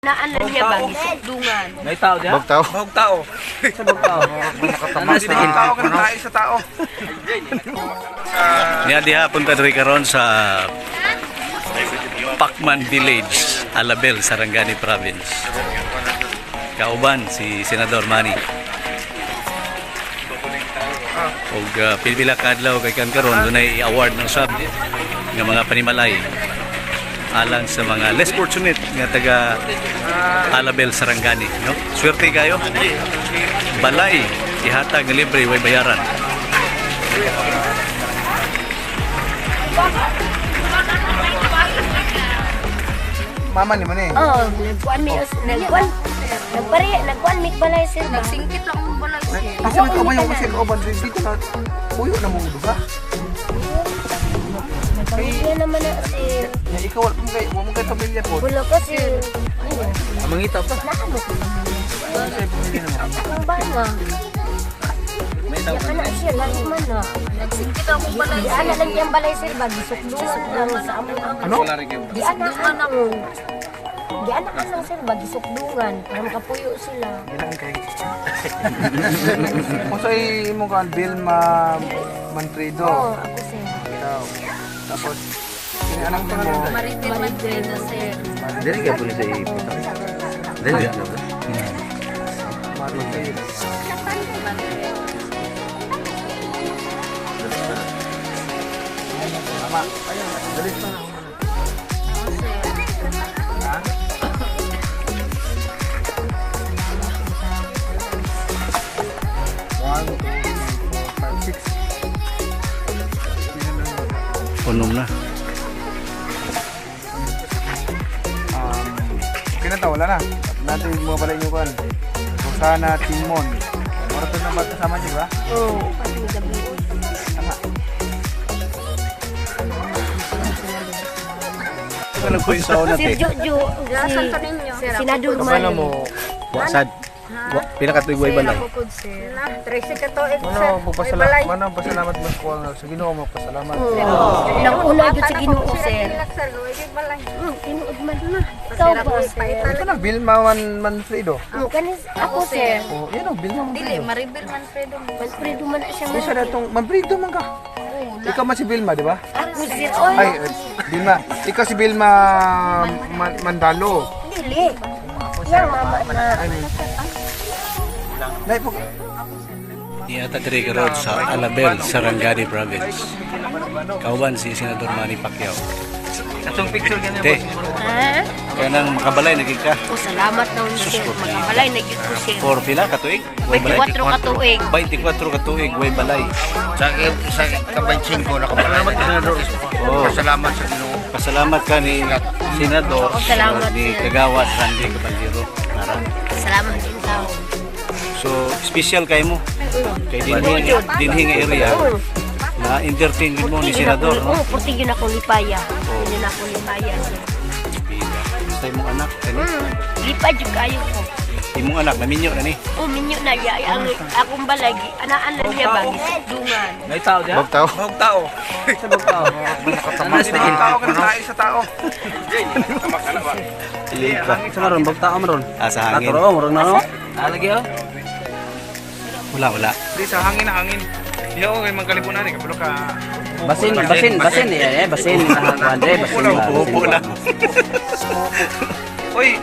Naan na niya ba? Dungan. May tao diyan? Bog tao. Bahog tao. Sa bog tao. Bahog tao ka na tayo sa tao. Niya diha punta diri karon sa Pacman Village, Alabel, Sarangani Province. Kauban si Senador Manny. Og pila ka adlaw kay kan karon dunay i-award ng sub nga mga panimalay alang sa mga less fortunate nga taga Alabel, Sarangani, no? Swerte kayo. Balay ihatag nga libre way bayaran. Mama ni man eh. Oh, nagkuan mi balay sir. Nagsingkit lang ang balay sir. Kasi man kamay yung kasi kauban dito na puyo na mo duha. Pamilya naman na sir. Ya ikaw wala mo kay pamilya po. Bulo ko sir. Mangita pa. Ang bana. May tao Ana siya lagi man na. Nagsingkit ako balay sir. Ana lang yung balay sir bagi suklungan lang sa amo. Ano? Di ana ano. Di ana lang sir bagi suklungan para makapuyo sila. Ilang kay. Kung sa imo kan Vilma Manfredo. Oh, ako sir. Ikaw. Tapos ini anang mo Maritel Manfredo sir. Dili ka pulis ay puta. Dili. Maritel. Tama. Ayun, dalit pa na. Unom na. Kinata wala na. Natin yung mga balay nyo kan. Rosana, Timon. Maraton na magkasama di ba? Oh, pati gabi. Ito lang po yung sauna Sir te. Jojo, si Senador Paano mo Manny. Wasad. Pila ka tuig way balay. Ano, pasalamat mo ko sa Ginoo mo pasalamat. Una yun sa Ginoo sir. Tinuod man na. Ikaw ba sir? Ito na Vilma Manfredo. Kanis ako sir. Oh, yan oh, Vilma Manfredo. Maribel Manfredo. Manfredo man na siya. Isa na itong Manfredo man ka. Ikaw man si Vilma, di ba? Ako sir. Ay, Vilma. Ikaw si Vilma Mandalo. Dili. Yang mama na. Nay po. Iyata diri karon sa Alabel, Sarangani Province. Kauban si Senador Manny Pacquiao. atong picture ganyan Te, Ha? kaya nang makabalay na gid ka. O salamat na sir. Magabalay na gyud ko sir. For pila ka tuig? Way balay. 24 ka tuig. 24 ka tuig, way balay. Sa kabansin ko nakabalay na. Oh, Salamat sa Ginoo. pasalamat ka ni Senador Oh, salamat, ni sir. Kagawad Randy Caballero. Salamat din tao. So, special kay mo. Kay dinhi nga area na entertain mo ni Senador, no? Oo, puti yun ako lipaya. Yun ako lipaya. Bida. Basta imong anak, kani. Lipa jud kayo ko. Imong anak naminyo na ni. Oh, minyo na ya ang akong balagi. Anaan na niya ba? Dungan. may tao diyan? Bog tao. Bahog tao. Sa bog tao. Bahog tao ka na tayo sa tao. Ilika. Sa maron bog tao maron. Sa hangin. Naturo maron na no. Lagi oh. Wala. Di sa hangin na hangin. Yo, kay magkalipunan ni kabalo ka. Basin eh, basin Upo na. Oy.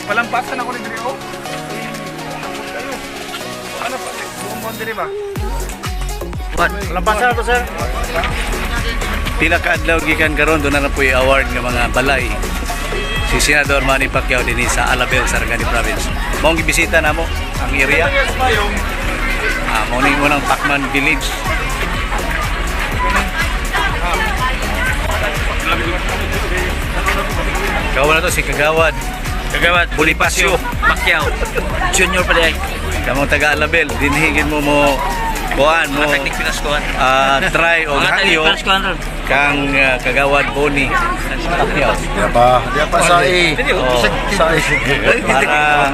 Palampasan ako ni Drio. Ano pa? Bumon diri ba? Lampasan to sir. Pila ka adlaw gikan karon do na po i-award nga mga balay. Si Senador Manny Pacquiao dinhi sa Alabel, Sarangani Province. Mao gibisita namo ang area. Mao ni unang Pacman Village. Kawala to si Kagawad Bonifacio Pacquiao Junior pa day. Kamong taga Alabel, dinhigin mo kuan mo try og hangyo kang kagawad Boni Pacquiao Dia pa sa Oh. para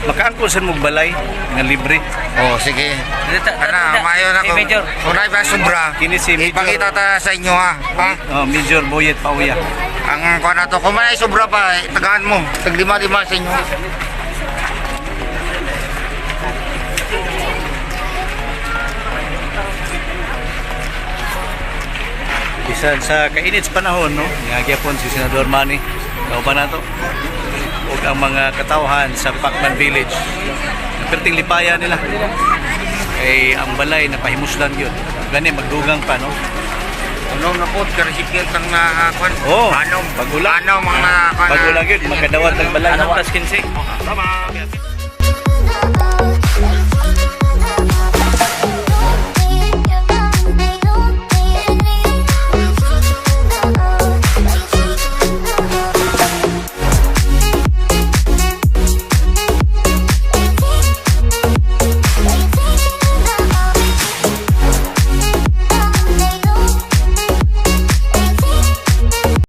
makaangkon sa mong balay nga libre. Oh, sige. Ana, mayo na ko. Unay ba sobra? Kini si Major, Ipakita ta sa inyo ha. Major Boyet Pauya. Ang kuha na to, kung may sobra pa, tagaan mo. Tag lima-lima sa inyo. Bisan sa kainit sa panahon, no? Nga gyapon si Senador Manny. Kauban nato. Ug ang mga katawhan sa Pacman Village. Perting lipaya nila. Kay ang balay napahimuslan gyud. Gani magdugang pa, no? Ano na po, karisipil kang kuhan. Oh, Ano? bagulang. Ano mga kuhan? Bagulang gyud, makadawat ng balay. Anong plus 15? Tama.